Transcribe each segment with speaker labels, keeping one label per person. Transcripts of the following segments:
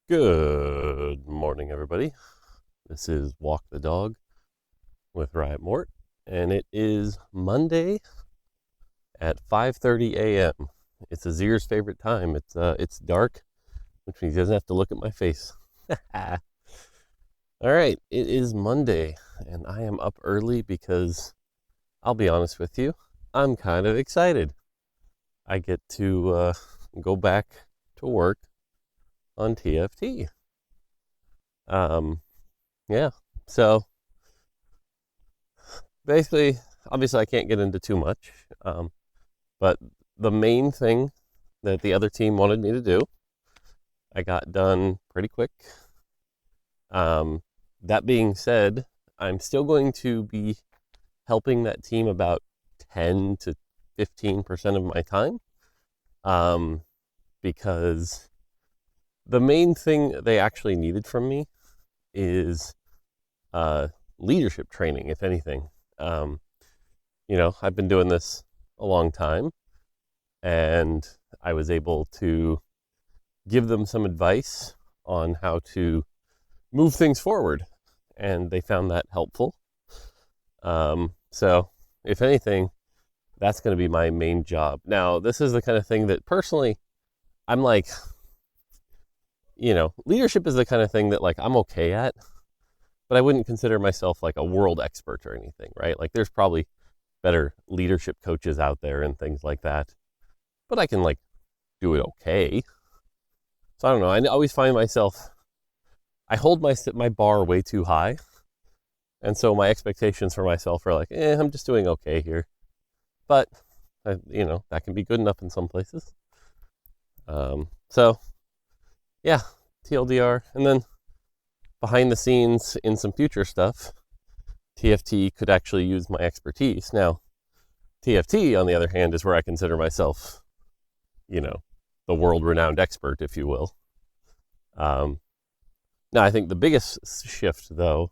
Speaker 1: Good morning, everybody. This is Walk the Dog with Riot Mort, and it is Monday at 5:30 a.m. It's Azir's favorite time. It's dark, which means he doesn't have to look at my face. All right, it is Monday, and I am up early because I'll be honest with you, I'm kind of excited. I get to go back to work on TFT. Um, yeah, so basically, obviously, I can't get into too much, but the main thing that the other team wanted me to do, I got done pretty quick. That being said, I'm still going to be helping that team about 10 to 15% of my time, because the main thing they actually needed from me is leadership training, if anything. Um, I've been doing this a long time, and I was able to give them some advice on how to move things forward, and they found that helpful. So, if anything, that's going to be my main job. Now, this is the kind of thing that personally, I'm like, leadership is the kind of thing that like I'm okay at, but I wouldn't consider myself like a world expert or anything, right? Like there's probably better leadership coaches out there and things like that, but I can like do it okay. So I don't know. I always find myself, I hold my bar way too high, and so my expectations for myself are like, I'm just doing okay here. But that can be good enough in some places. So yeah, TLDR, and then behind the scenes in some future stuff, TFT could actually use my expertise. Now, TFT, on the other hand, is where I consider myself, the world-renowned expert, if you will. Now, I think the biggest shift, though,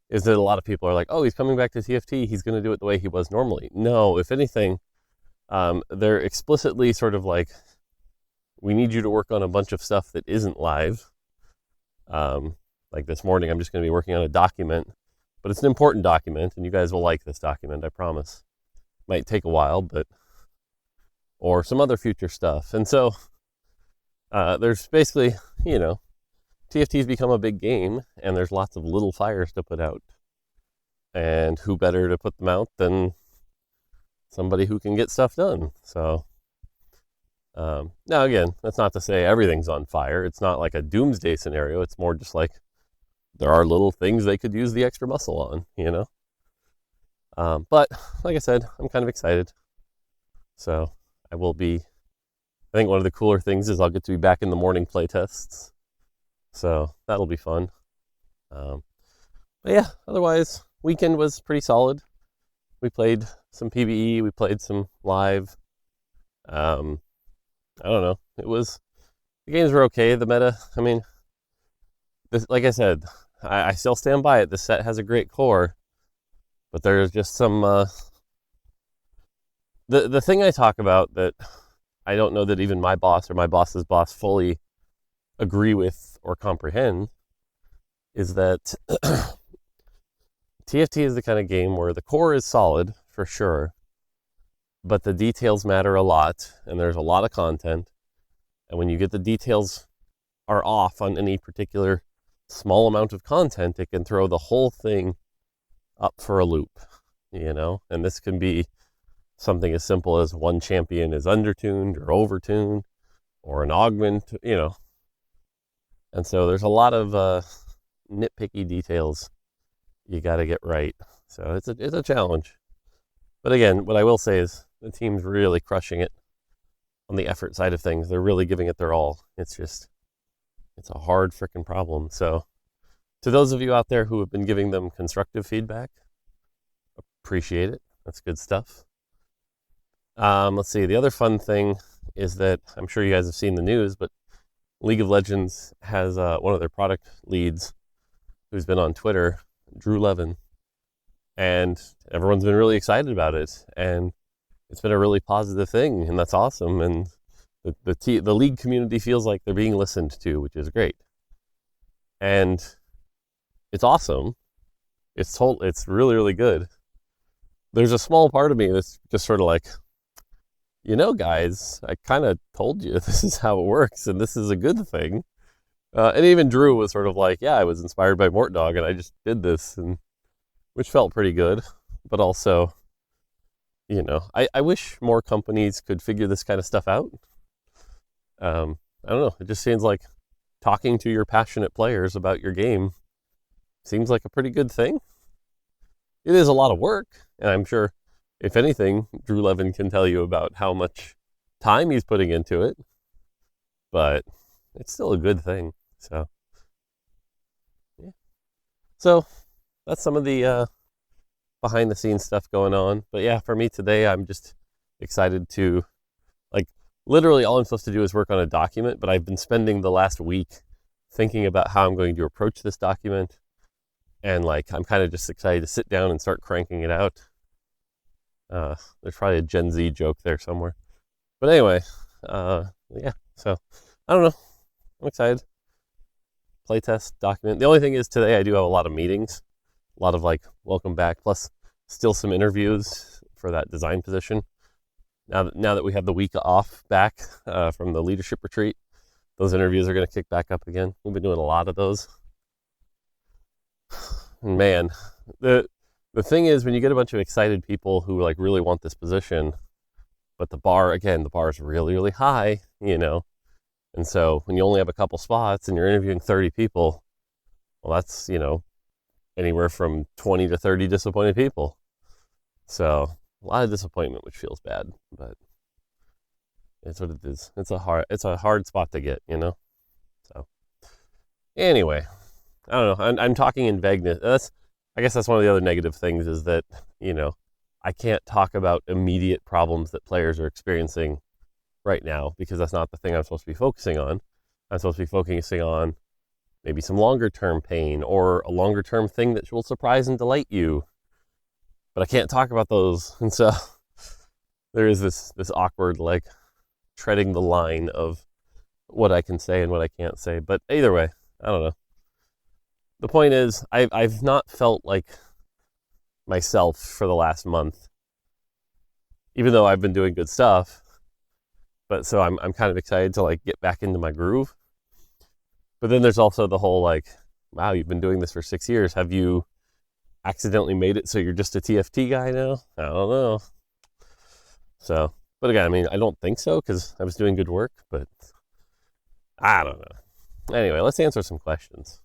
Speaker 1: is that a lot of people are like, oh, he's coming back to TFT. He's going to do it the way he was normally. No, if anything, they're explicitly sort of like, we need you to work on a bunch of stuff that isn't live. Like this morning, I'm just going to be working on a document, but it's an important document, and you guys will like this document, I promise. Might take a while, or some other future stuff. And so there's basically, TFT's become a big game, and there's lots of little fires to put out. And who better to put them out than somebody who can get stuff done? So now again, that's not to say everything's on fire. It's not like a doomsday scenario. It's more just like there are little things they could use the extra muscle on, but like I said, I'm kind of excited. So I think one of the cooler things is I'll get to be back in the morning play tests. So that'll be fun. But yeah, otherwise, weekend was pretty solid. We played some PvE, we played some live. I don't know. The games were okay. The meta, I mean, like I said, I still stand by it. The set has a great core, but there's just some, the thing I talk about that I don't know that even my boss or my boss's boss fully agree with or comprehend is that TFT is the kind of game where the core is solid for sure, but the details matter a lot, and there's a lot of content. And when you get the details are off on any particular small amount of content, it can throw the whole thing up for a loop, and this can be something as simple as one champion is undertuned or overtuned or an augment, and so there's a lot of nitpicky details you got to get right. So it's a challenge. But again, what I will say is the team's really crushing it on the effort side of things. They're really giving it their all. It's a hard freaking problem. So to those of you out there who have been giving them constructive feedback, appreciate it. That's good stuff. Let's see. The other fun thing is that I'm sure you guys have seen the news, but League of Legends has one of their product leads who's been on Twitter, Drew Levin, and everyone's been really excited about it, and it's been a really positive thing, and that's awesome. And the league community feels like they're being listened to, which is great. and it's awesome. It's really, really good. There's a small part of me that's just sort of like, guys, I kind of told you this is how it works, and this is a good thing. And even Drew was sort of like, yeah, I was inspired by Mortdog, and I just did this, and which felt pretty good. But also, I wish more companies could figure this kind of stuff out. I don't know. It just seems like talking to your passionate players about your game seems like a pretty good thing. It is a lot of work, and I'm sure, if anything, Drew Levin can tell you about how much time he's putting into it, but it's still a good thing. So, yeah. So that's some of the behind the scenes stuff going on. But yeah, for me today, I'm just excited to, literally all I'm supposed to do is work on a document, but I've been spending the last week thinking about how I'm going to approach this document. And I'm kind of just excited to sit down and start cranking it out. There's probably a Gen Z joke there somewhere. But anyway, yeah, so I don't know. I'm excited. Playtest document. The only thing is today I do have a lot of meetings, a lot of welcome back, plus still some interviews for that design position. Now that we have the week off back from the leadership retreat, those interviews are going to kick back up again. We've been doing a lot of those. And man, the thing is, when you get a bunch of excited people who really want this position, but the bar is really, really high, and so when you only have a couple spots and you're interviewing 30 people, well, that's, anywhere from 20 to 30 disappointed people. So a lot of disappointment, which feels bad, but it's what it is. It's a hard spot to get, So anyway, I don't know. I'm talking in vagueness. I guess that's one of the other negative things is that, I can't talk about immediate problems that players are experiencing right now because that's not the thing I'm supposed to be focusing on. I'm supposed to be focusing on maybe some longer term pain or a longer term thing that will surprise and delight you. But I can't talk about those. And so there is this awkward, treading the line of what I can say and what I can't say. But either way, I don't know. The point is, I've not felt like myself for the last month, even though I've been doing good stuff. But so I'm kind of excited to get back into my groove. But then there's also the whole wow, you've been doing this for 6 years. Have you accidentally made it so you're just a TFT guy now? I don't know. So, but again, I don't think so because I was doing good work, but I don't know. Anyway, let's answer some questions.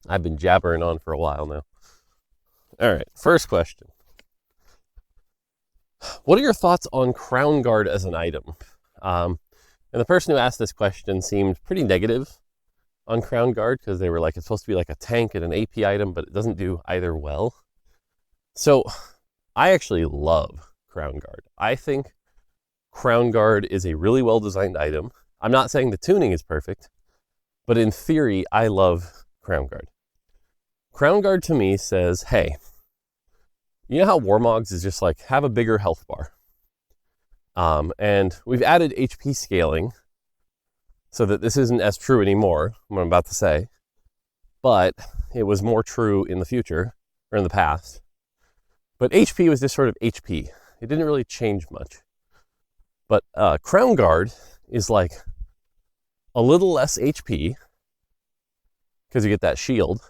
Speaker 1: I've been jabbering on for a while now. All right, first question. What are your thoughts on Crownguard as an item? And the person who asked this question seemed pretty negative on Crownguard because they were it's supposed to be a tank and an AP item, but it doesn't do either well. So I actually love Crownguard. I think Crownguard is a really well-designed item. I'm not saying the tuning is perfect, but in theory, I love Crownguard. Crownguard to me says, hey, you know how Warmogs is just have a bigger health bar? And we've added HP scaling so that this isn't as true anymore, what I'm about to say, but it was more true in the future, or in the past. But HP was just sort of HP. It didn't really change much. But Crownguard is a little less HP, because you get that shield,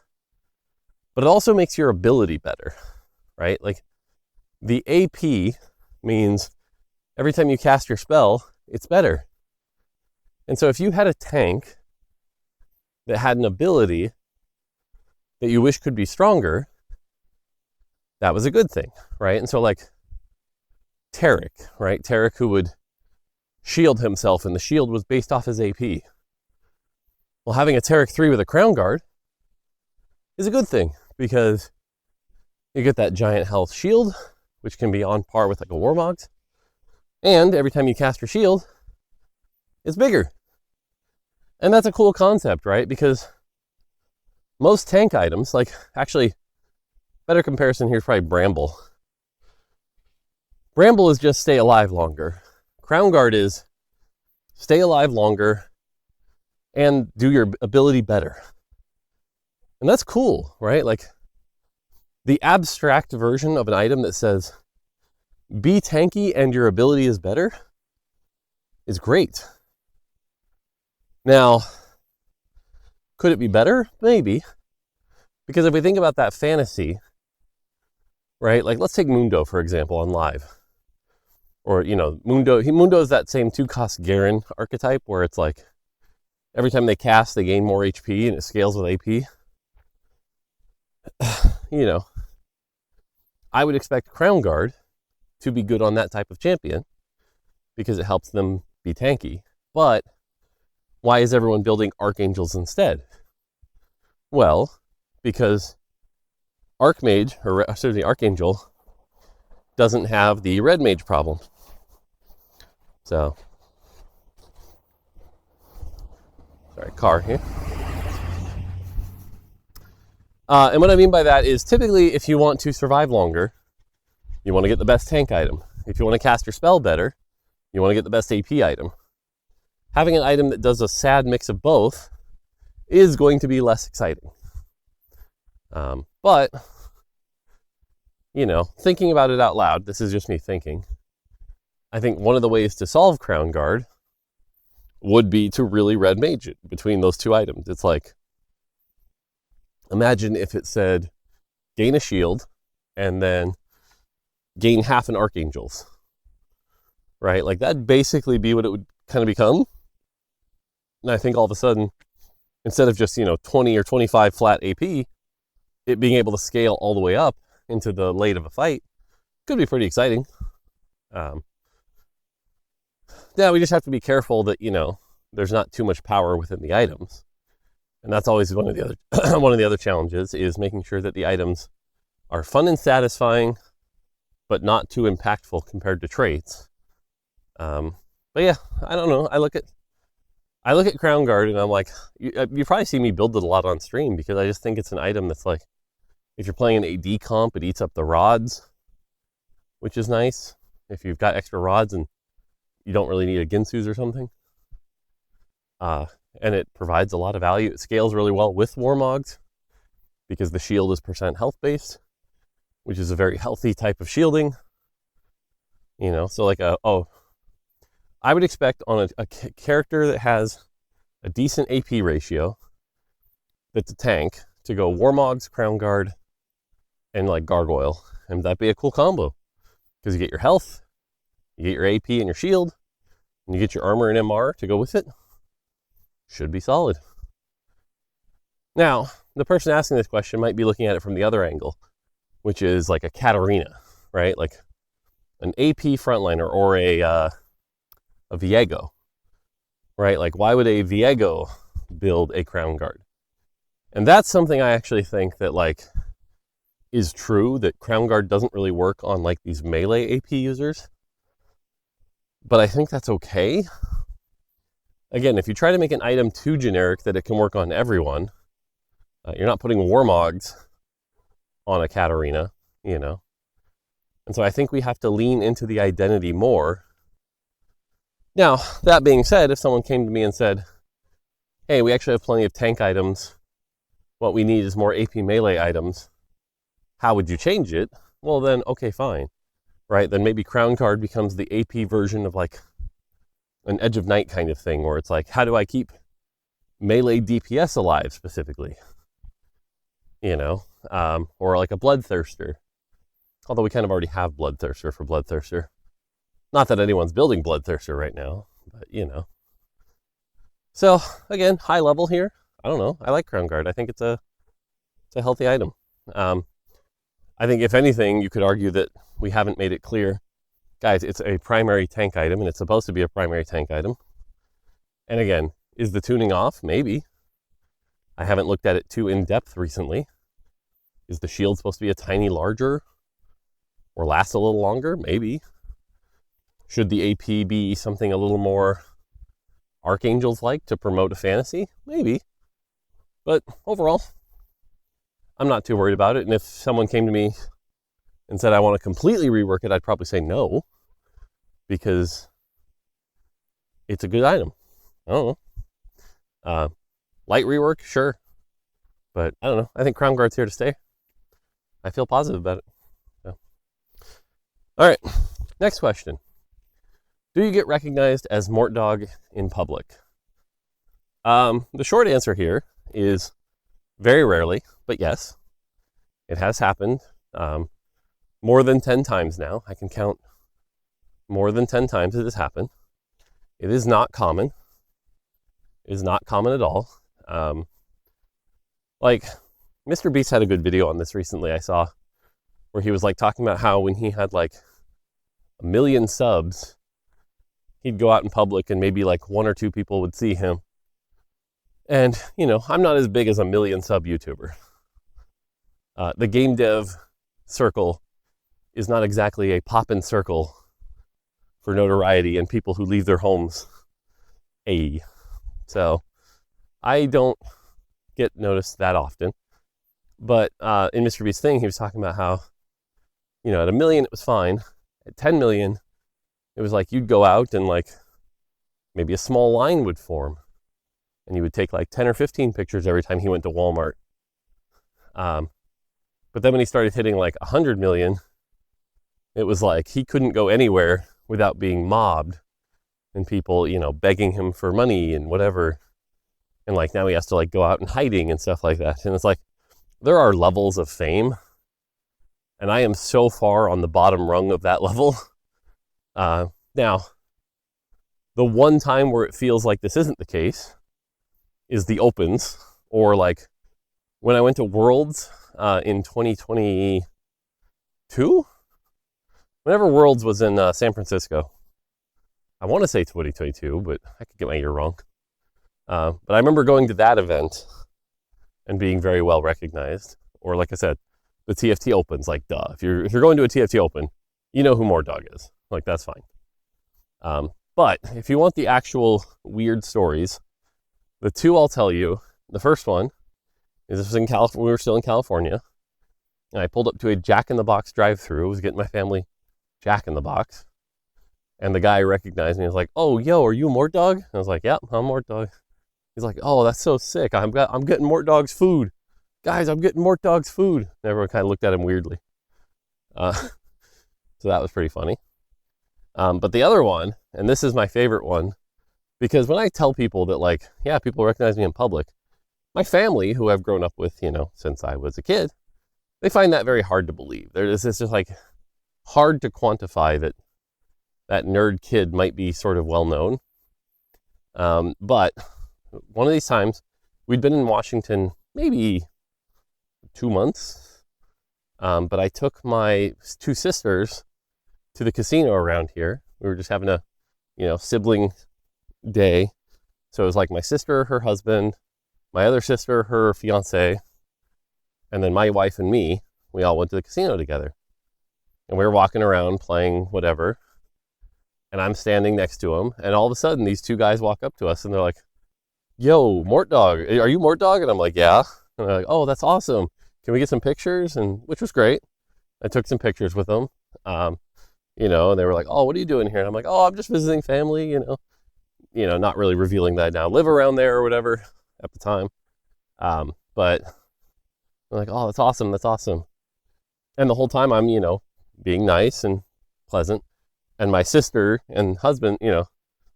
Speaker 1: but it also makes your ability better, right? The AP means every time you cast your spell, it's better. And so if you had a tank that had an ability that you wish could be stronger, that was a good thing, right? And so Tarek, right? Tarek who would shield himself, and the shield was based off his AP. Well, having a Tarek 3 with a Crownguard is a good thing because you get that giant health shield, which can be on par with a Warmog. And every time you cast your shield, it's bigger. And that's a cool concept, right? Because most tank items, actually, better comparison here is probably Bramble. Bramble is just stay alive longer. Crownguard is stay alive longer and do your ability better. And that's cool, right? Like the abstract version of an item that says, be tanky and your ability is better is great. Now, could it be better? Maybe. Because if we think about that fantasy, right? Like let's take Mundo, for example, on live. Or, Mundo is that same 2-cost Garen archetype where it's like every time they cast, they gain more HP and it scales with AP. I would expect Crownguard to be good on that type of champion because it helps them be tanky. But why is everyone building Archangels instead? Well, because Archangel doesn't have the red mage problem. So, sorry, car here. And what I mean by that is typically if you want to survive longer, you want to get the best tank item. If you want to cast your spell better, you want to get the best AP item. Having an item that does a sad mix of both is going to be less exciting. But, thinking about it out loud, this is just me thinking, I think one of the ways to solve Crownguard would be to really red mage it between those two items. It's like, imagine if it said, gain a shield, and then gain half an Archangels, right? Like that'd basically be what it would kind of become. And I think all of a sudden, instead of just, 20 or 25 flat AP, it being able to scale all the way up into the late of a fight could be pretty exciting. Yeah, we just have to be careful that, there's not too much power within the items. And that's always one of the other challenges is making sure that the items are fun and satisfying, but not too impactful compared to traits. But yeah, I don't know. I look at Crownguard and I'm like, you probably see me build it a lot on stream because I just think it's an item that's like, if you're playing an AD comp, it eats up the rods, which is nice. If you've got extra rods and you don't really need a Ginsu's or something. And it provides a lot of value. It scales really well with Warmogs because the shield is % health based, which is a very healthy type of shielding. So like I would expect on a character that has a decent AP ratio, that's a tank, to go Warmogs, Crownguard, and like Gargoyle. And that'd be a cool combo because you get your health, you get your AP and your shield, and you get your armor and MR to go with it. Should be solid. Now, the person asking this question might be looking at it from the other angle, which is like a Katarina, right? Like an AP frontliner or a Viego, right? Like why would a Viego build a Crownguard? And that's something I actually think that like is true, that Crownguard doesn't really work on like these melee AP users. But I think that's okay. Again, if you try to make an item too generic that it can work on everyone, you're not putting Warmogs on a Katarina, And so I think we have to lean into the identity more. Now, that being said, if someone came to me and said, hey, we actually have plenty of tank items, what we need is more AP melee items, how would you change it? Well then, okay, fine. Right? Then maybe Crownguard becomes the AP version of like an Edge of Night kind of thing, where it's like, how do I keep melee DPS alive specifically? Or like a Bloodthirster. Although we kind of already have Bloodthirster for Bloodthirster. Not that anyone's building Bloodthirster right now, but So again, high level here. I don't know. I like Crownguard. I think it's a healthy item. I think if anything, you could argue that we haven't made it clear, guys, it's a primary tank item and it's supposed to be a primary tank item. And again, is the tuning off? Maybe. I haven't looked at it too in depth recently. Is the shield supposed to be a tiny larger or last a little longer? Maybe. Should the AP be something a little more Archangels-like to promote a fantasy? Maybe. But overall, I'm not too worried about it. And if someone came to me and said, I want to completely rework it, I'd probably say no, because it's a good item. I don't know. Light rework, sure. But I don't know. I think Crownguard's here to stay. I feel positive about it. So. All right. Next question. Do you get recognized as Mortdog in public? The short answer here is very rarely, but yes, it has happened more than 10 times now. I can count more than 10 times it has happened. It is not common. It is not common at all. Like, Mr. Beast had a good video on this recently I saw, where he was like talking about how when he had like 1 million subs, he'd go out in public and maybe like 1 or 2 people would see him. And, you know, I'm not as big as a 1 million sub YouTuber. The game dev circle is not exactly a poppin' circle for notoriety and people who leave their homes. So I don't get noticed that often. But in Mr. Beast's thing, he was talking about how, you know, at 1 million, it was fine. At 10 million, it was like you'd go out and like maybe a small line would form. And you would take like 10 or 15 pictures every time he went to Walmart. But then when he started hitting like 100 million, it was like he couldn't go anywhere without being mobbed and people, you know, begging him for money and whatever. And like now he has to like go out in hiding and stuff like that. And it's like, there are levels of fame. And I am so far on the bottom rung of that level. Now, the one time where it feels like this isn't the case is the opens, or like when I went to Worlds in 2022, whenever Worlds was in San Francisco. I want to say 2022, but I could get my year wrong. But I remember going to that event and being very well recognized. Or like I said, the TFT Opens, like duh. If you're going to a TFT Open, you know who Mortdog is. Like that's fine. But if you want the actual weird stories, the 2 I'll tell you. The first one is this was in California. We were still in California, and I pulled up to a Jack in the Box drive-thru. I was getting my family Jack in the Box, and the guy recognized me. He was like, "Oh, yo, are you Mortdog?" I was like, "Yep, I'm Mortdog." He's like, "Oh, that's so sick. I'm getting Mortdog's food, guys. I'm getting Mortdog's food." And everyone kind of looked at him weirdly. So that was pretty funny. But the other one, and this is my favorite one, because when I tell people that, like, yeah, people recognize me in public, my family, who I've grown up with, you know, since I was a kid, they find that very hard to believe. It's just like hard to quantify that that nerd kid might be sort of well known. But one of these times, we'd been in Washington maybe 2 months, but I took my 2 sisters to the casino around here. We were just having a, you know, sibling day. So it was like my sister, her husband, my other sister, her fiance, and then my wife and me. We all went to the casino together. And we were walking around playing whatever. And I'm standing next to them. And all of a sudden, these 2 guys walk up to us and they're like, "Yo, Mortdog, are you Mortdog?" And I'm like, "Yeah." And they're like, "Oh, that's awesome. Can we get some pictures?" And which was great. I took some pictures with them. You know, and they were like, "Oh, what are you doing here?" And I'm like, "Oh, I'm just visiting family, you know, not really revealing that I now live around there or whatever at the time. But I'm like, "Oh, that's awesome. That's awesome." And the whole time I'm, you know, being nice and pleasant. And my sister and husband, you know,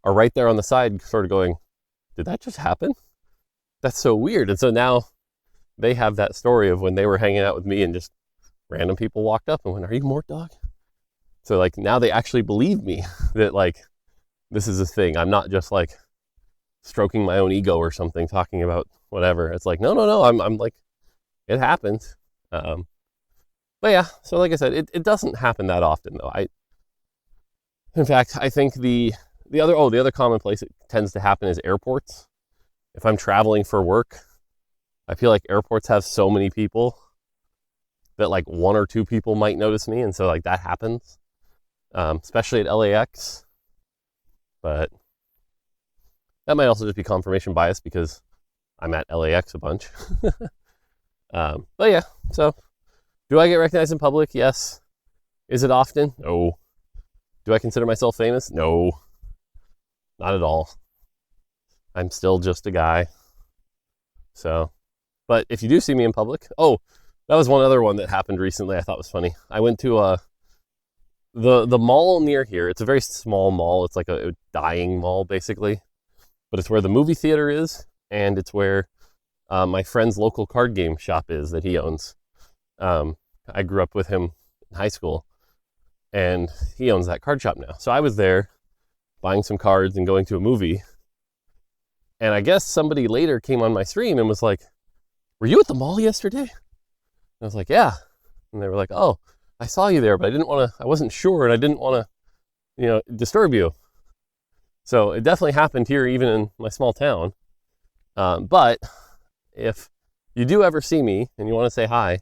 Speaker 1: are right there on the side sort of going, "Did that just happen? That's so weird." And so now they have that story of when they were hanging out with me and just random people walked up and went, "Are you Mortdog?" So like now they actually believe me that like this is a thing. I'm not just like stroking my own ego or something, talking about whatever. It's like, no. I'm like, it happens. But yeah, so like I said, it doesn't happen that often though. In fact, I think the other common place it tends to happen is airports. If I'm traveling for work, I feel like airports have so many people that like 1 or 2 people might notice me, and so like that happens, especially at LAX. But that might also just be confirmation bias because I'm at LAX a bunch. But yeah, so do I get recognized in public? Yes. Is it often? No. Do I consider myself famous? No. Not at all. I'm still just a guy. So But if you do see me in public, oh, that was one other one that happened recently I thought was funny. I went to the mall near here. It's a very small mall. It's like a dying mall, basically. But it's where the movie theater is, and it's where my friend's local card game shop is that he owns. I grew up with him in high school, and he owns that card shop now. So I was there buying some cards and going to a movie. And I guess somebody later came on my stream and was like, "Were you at the mall yesterday?" And I was like, "Yeah." And they were like, "Oh, I saw you there, but I wasn't sure, and I didn't want to, disturb you." So it definitely happened here, even in my small town. But if you do ever see me and you want to say hi,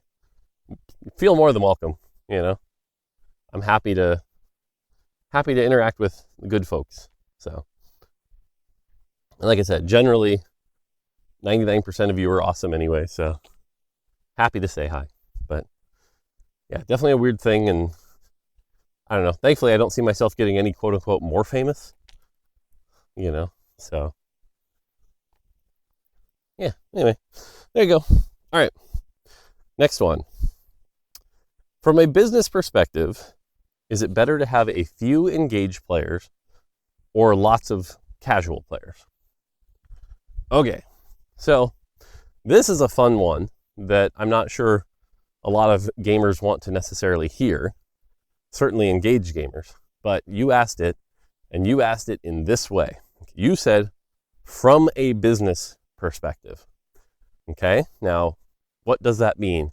Speaker 1: feel more than welcome. I'm happy to interact with the good folks. So, and like I said, generally 99% of you are awesome anyway. So happy to say hi. But yeah, definitely a weird thing. And I don't know. Thankfully, I don't see myself getting any quote unquote more famous. So yeah, anyway, there you go. All right, next one. From a business perspective, is it better to have a few engaged players or lots of casual players? Okay, so this is a fun one that I'm not sure a lot of gamers want to necessarily hear, certainly engaged gamers, but you asked it, and you asked it in this way. You said, from a business perspective. Okay, now what does that mean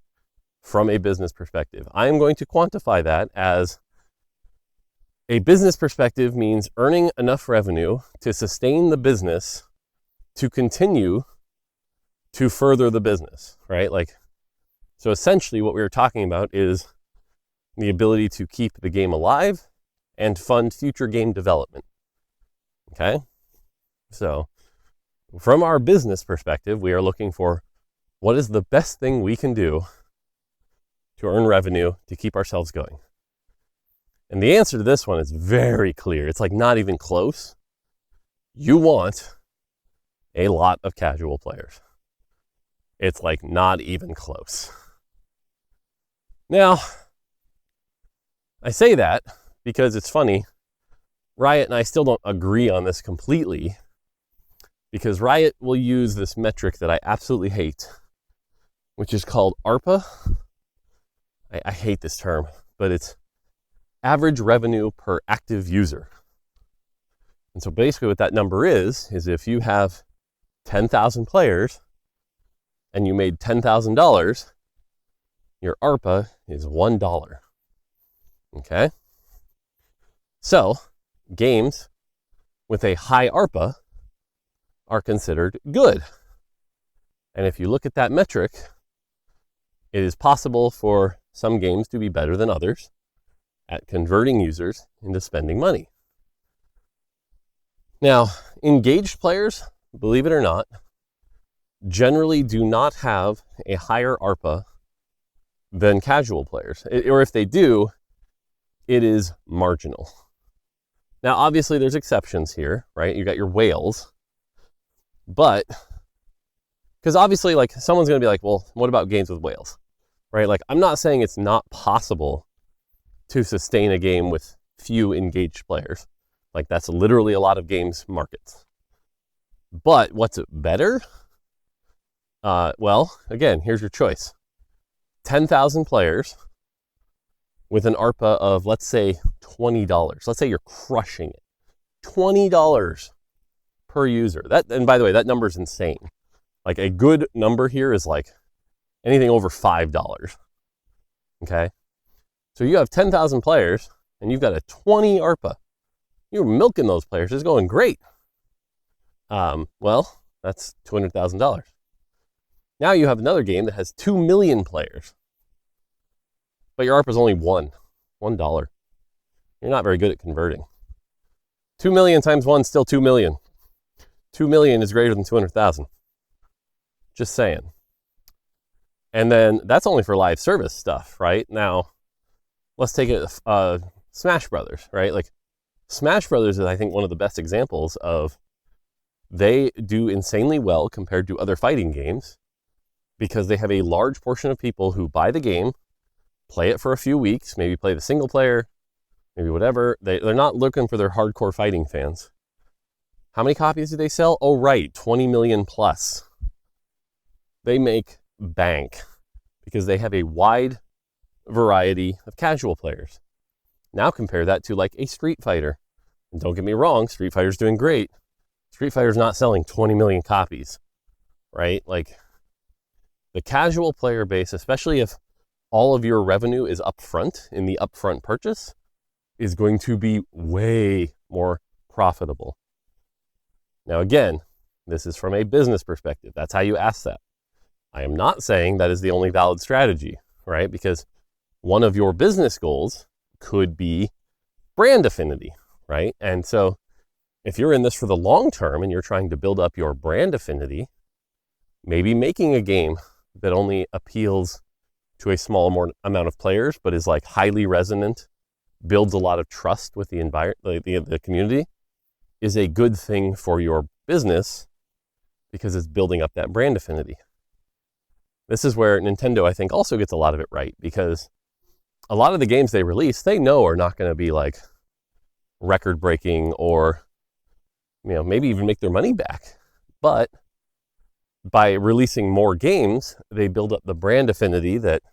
Speaker 1: from a business perspective? I am going to quantify that as a business perspective means earning enough revenue to sustain the business to continue to further the business, right? So essentially what we were talking about is the ability to keep the game alive and fund future game development. Okay? So from our business perspective, we are looking for what is the best thing we can do to earn revenue to keep ourselves going. And the answer to this one is very clear. It's not even close. You want a lot of casual players. It's not even close. Now, I say that because it's funny. Riot and I still don't agree on this completely, because Riot will use this metric that I absolutely hate, which is called ARPA. I hate this term, but it's average revenue per active user. And so basically what that number is if you have 10,000 players and you made $10,000, your ARPA is $1. Okay? So games with a high ARPA are considered good. And if you look at that metric, it is possible for some games to be better than others at converting users into spending money. Now, engaged players, believe it or not, generally do not have a higher ARPA than casual players. Or if they do, it is marginal. Now, obviously, there's exceptions here, right? You got your whales. But, because obviously, someone's going to be like, well, what about games with whales? Right? I'm not saying it's not possible to sustain a game with few engaged players. That's literally a lot of games markets. But what's it better? Well, again, here's your choice. 10,000 players with an ARPA of, let's say, $20. Let's say you're crushing it. $20 per user. And by the way, that number is insane. A good number here is anything over $5. Okay? So you have 10,000 players and you've got a 20 ARPA. You're milking those players. It's going great. Well, that's $200,000. Now you have another game that has 2 million players, but your ARPA is only $1. You're not very good at converting. 2 million times 1 is still 2 million. 2 million is greater than 200,000. Just saying. And then that's only for live service stuff, right? Now, let's take it Smash Brothers, right? Smash Brothers is, I think, one of the best examples of they do insanely well compared to other fighting games because they have a large portion of people who buy the game, play it for a few weeks, maybe play the single player, maybe whatever. They're not looking for their hardcore fighting fans. How many copies do they sell? Oh, right, 20 million plus. They make bank because they have a wide variety of casual players. Now compare that to like a Street Fighter. And don't get me wrong, Street Fighter's doing great. Street Fighter's not selling 20 million copies, right? Like the casual player base, especially if all of your revenue is upfront in the upfront purchase, is going to be way more profitable. Now, again, this is from a business perspective. That's how you ask that. I am not saying that is the only valid strategy, right? Because one of your business goals could be brand affinity, right? And so if you're in this for the long term and you're trying to build up your brand affinity, maybe making a game that only appeals to a small amount of players, but is like highly resonant, builds a lot of trust with the the community, is a good thing for your business because it's building up that brand affinity. This is where Nintendo, I think, also gets a lot of it right, because a lot of the games they release, they know are not going to be like record-breaking or, maybe even make their money back. But by releasing more games, they build up the brand affinity that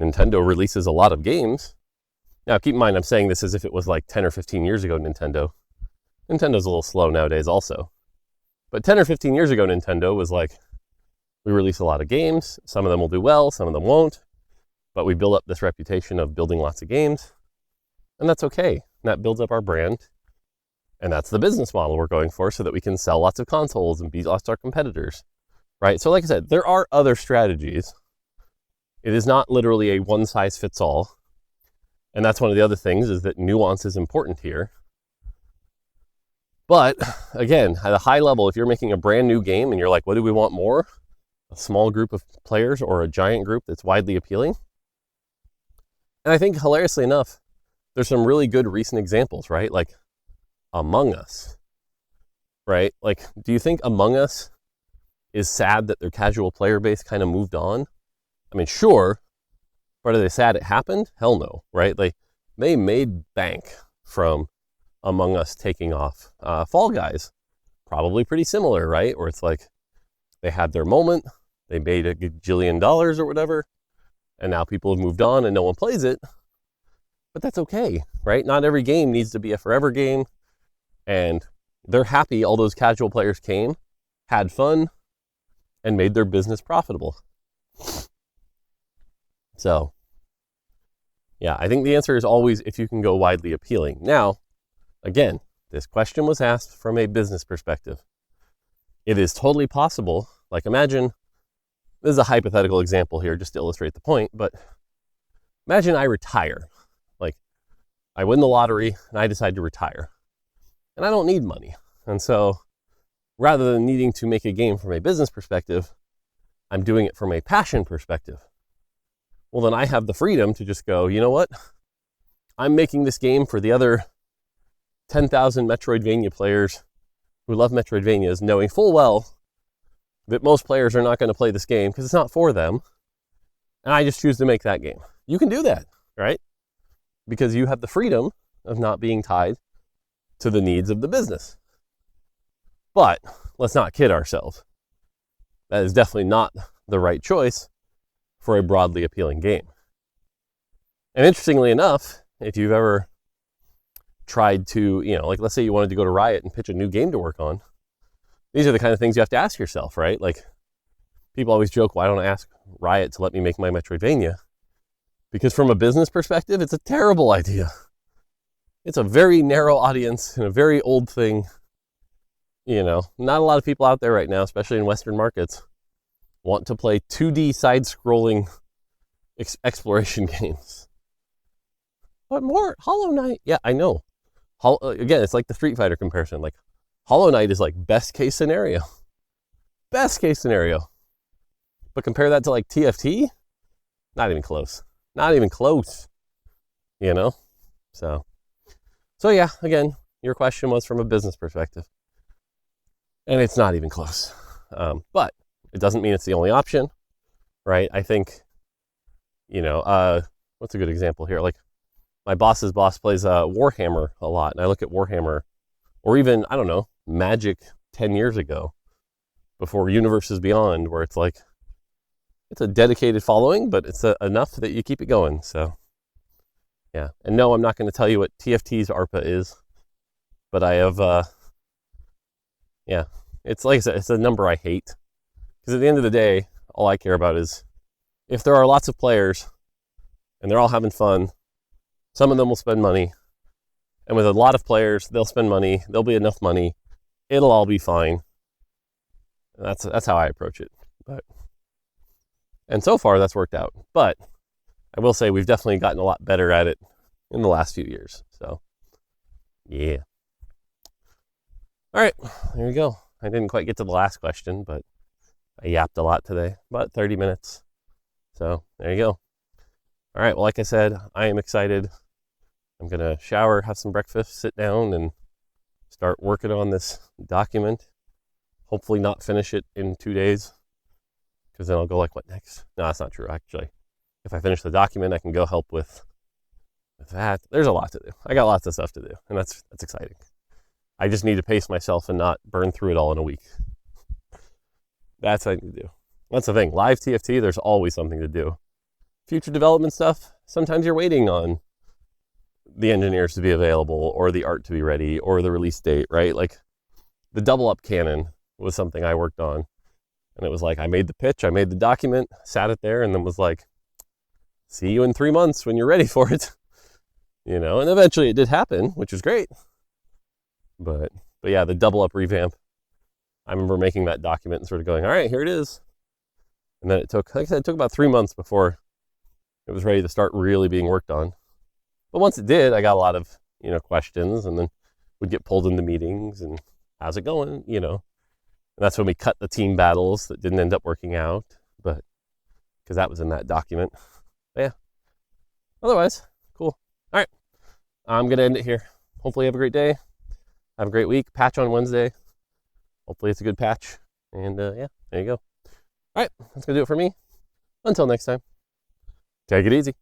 Speaker 1: Nintendo releases a lot of games. Now, keep in mind, I'm saying this as if it was like 10 or 15 years ago, Nintendo. Nintendo's a little slow nowadays also. But 10 or 15 years ago, Nintendo was like, we release a lot of games. Some of them will do well, some of them won't. But we build up this reputation of building lots of games. And that's okay. That builds up our brand. And that's the business model we're going for, so that we can sell lots of consoles and beat lots of our competitors. Right? So like I said, there are other strategies. It is not literally a one-size-fits-all. And that's one of the other things, is that nuance is important here. But again, at a high level, if you're making a brand new game and you're like, what do we want more? A small group of players or a giant group that's widely appealing? And I think, hilariously enough, there's some really good recent examples, right? Like Among Us, right? Like, do you think Among Us is sad that their casual player base kind of moved on? I mean, sure, but are they sad it happened? Hell no, right? They made bank from Among Us taking off. Fall Guys, probably pretty similar, right? Where it's like they had their moment, they made a gajillion dollars or whatever, and now people have moved on and no one plays it. But that's okay, right? Not every game needs to be a forever game. And they're happy all those casual players came, had fun, and made their business profitable. So, yeah, I think the answer is always if you can go widely appealing. Now, again, this question was asked from a business perspective. It is totally possible. Like, imagine, this is a hypothetical example here just to illustrate the point, but imagine I retire. Like, I win the lottery and I decide to retire. And I don't need money. And so, rather than needing to make a game from a business perspective, I'm doing it from a passion perspective. Well, then I have the freedom to just go, you know what? I'm making this game for the other 10,000 Metroidvania players who love Metroidvanias, knowing full well that most players are not going to play this game because it's not for them. And I just choose to make that game. You can do that, right? Because you have the freedom of not being tied to the needs of the business. But let's not kid ourselves. That is definitely not the right choice for a broadly appealing game. And interestingly enough, if you've ever tried to, like let's say you wanted to go to Riot and pitch a new game to work on, these are the kind of things you have to ask yourself, right? Like, people always joke, why don't I ask Riot to let me make my Metroidvania? Because from a business perspective, it's a terrible idea. It's a very narrow audience and a very old thing. Not a lot of people out there right now, especially in Western markets, want to play 2D side-scrolling exploration games. But more Hollow Knight. Yeah, I know. Again, it's like the Street Fighter comparison. Like, Hollow Knight is like best case scenario. Best case scenario. But compare that to like TFT? Not even close. Not even close. So yeah, again, your question was from a business perspective. And it's not even close. But it doesn't mean it's the only option. right? I think, what's a good example here? Like my boss's boss plays Warhammer a lot, and I look at Warhammer, or even, I don't know, Magic 10 years ago, before Universes Beyond, where it's like, it's a dedicated following, but it's enough that you keep it going. So, yeah. And no, I'm not going to tell you what TFT's ARPA is, but I have, it's like I said, it's a number I hate. Because at the end of the day, all I care about is if there are lots of players and they're all having fun, some of them will spend money. And with a lot of players, they'll spend money. There'll be enough money. It'll all be fine. And that's how I approach it. And so far, that's worked out. But I will say we've definitely gotten a lot better at it in the last few years. So, yeah. All right, there you go. I didn't quite get to the last question, but I yapped a lot today, about 30 minutes. So there you go. All right, well, like I said, I am excited. I'm going to shower, have some breakfast, sit down, and start working on this document. Hopefully not finish it in 2 days, because then I'll go like, what next? No, that's not true, actually. If I finish the document, I can go help with that. There's a lot to do. I got lots of stuff to do, and that's exciting. I just need to pace myself and not burn through it all in a week. That's what I need to do. That's the thing. Live TFT, there's always something to do. Future development stuff, sometimes you're waiting on the engineers to be available, or the art to be ready, or the release date, right? Like the double up cannon was something I worked on. And it was like, I made the pitch, I made the document, sat it there, and then was like, see you in 3 months when you're ready for it. And eventually it did happen, which was great. But yeah, the double up revamp, I remember making that document and sort of going, all right, here it is. And then it took, like I said, it took about 3 months before it was ready to start really being worked on. But once it did, I got a lot of, questions, and then would get pulled into meetings and how's it going, And that's when we cut the team battles that didn't end up working out, but because that was in that document. But yeah, otherwise, cool. All right, I'm going to end it here. Hopefully you have a great day. Have a great week. Patch on Wednesday. Hopefully it's a good patch. And yeah, there you go. All right, that's going to do it for me. Until next time, take it easy.